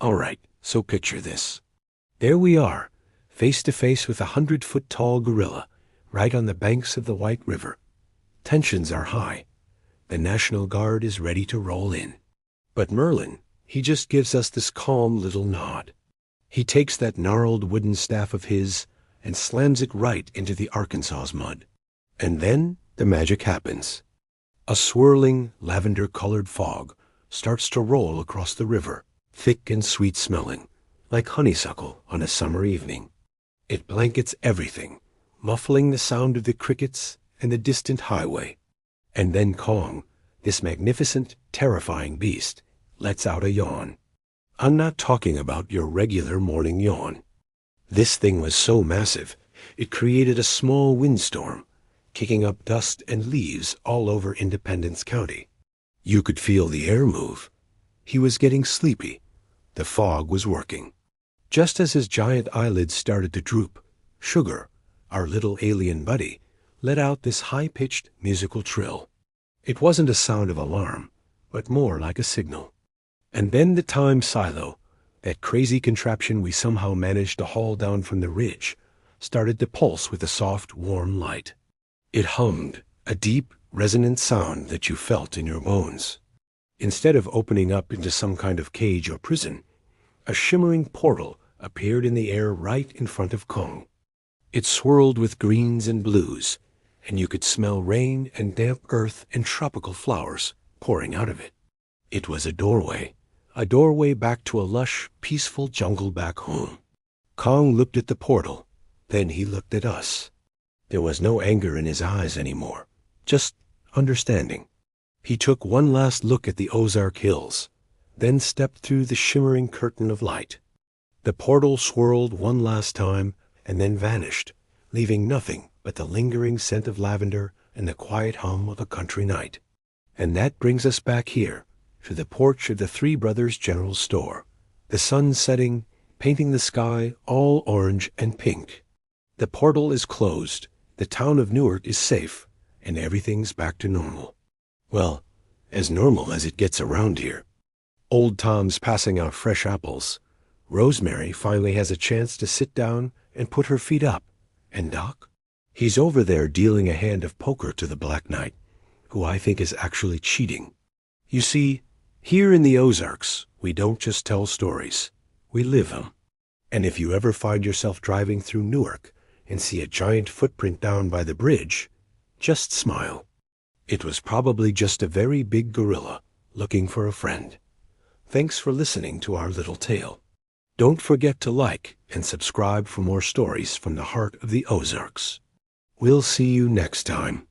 All right, so picture this. There we are, face to face with a 100-foot-tall gorilla, right on the banks of the White River. Tensions are high. The National Guard is ready to roll in. But Merlin, he just gives us this calm little nod. He takes that gnarled wooden staff of his and slams it right into the Arkansas's mud. And then the magic happens. A swirling, lavender-colored fog starts to roll across the river, thick and sweet-smelling, like honeysuckle on a summer evening. It blankets everything, muffling the sound of the crickets and the distant highway. And then Kong, this magnificent, terrifying beast, lets out a yawn. I'm not talking about your regular morning yawn. This thing was so massive, it created a small windstorm, kicking up dust and leaves all over Independence County. You could feel the air move. He was getting sleepy. The fog was working. Just as his giant eyelids started to droop, Sugar, our little alien buddy, let out this high-pitched musical trill. It wasn't a sound of alarm, but more like a signal. And then the time silo, that crazy contraption we somehow managed to haul down from the ridge, started to pulse with a soft, warm light. It hummed, a deep, resonant sound that you felt in your bones. Instead of opening up into some kind of cage or prison, a shimmering portal appeared in the air right in front of Kong. It swirled with greens and blues, and you could smell rain and damp earth and tropical flowers pouring out of it. It was a doorway back to a lush, peaceful jungle back home. Kong looked at the portal, then he looked at us. There was no anger in his eyes anymore, just understanding. He took one last look at the Ozark Hills, then stepped through the shimmering curtain of light. The portal swirled one last time and then vanished, leaving nothing but the lingering scent of lavender and the quiet hum of a country night. And that brings us back here, to the porch of the Three Brothers General Store. The sun setting, painting the sky all orange and pink. The portal is closed, the town of Newark is safe, and everything's back to normal. Well, as normal as it gets around here. Old Tom's passing out fresh apples. Rosemary finally has a chance to sit down and put her feet up. And Doc? He's over there dealing a hand of poker to the Black Knight, who I think is actually cheating. You see, here in the Ozarks, we don't just tell stories, we live them. And if you ever find yourself driving through Newark and see a giant footprint down by the bridge, just smile. It was probably just a very big gorilla looking for a friend. Thanks for listening to our little tale. Don't forget to like and subscribe for more stories from the heart of the Ozarks. We'll see you next time.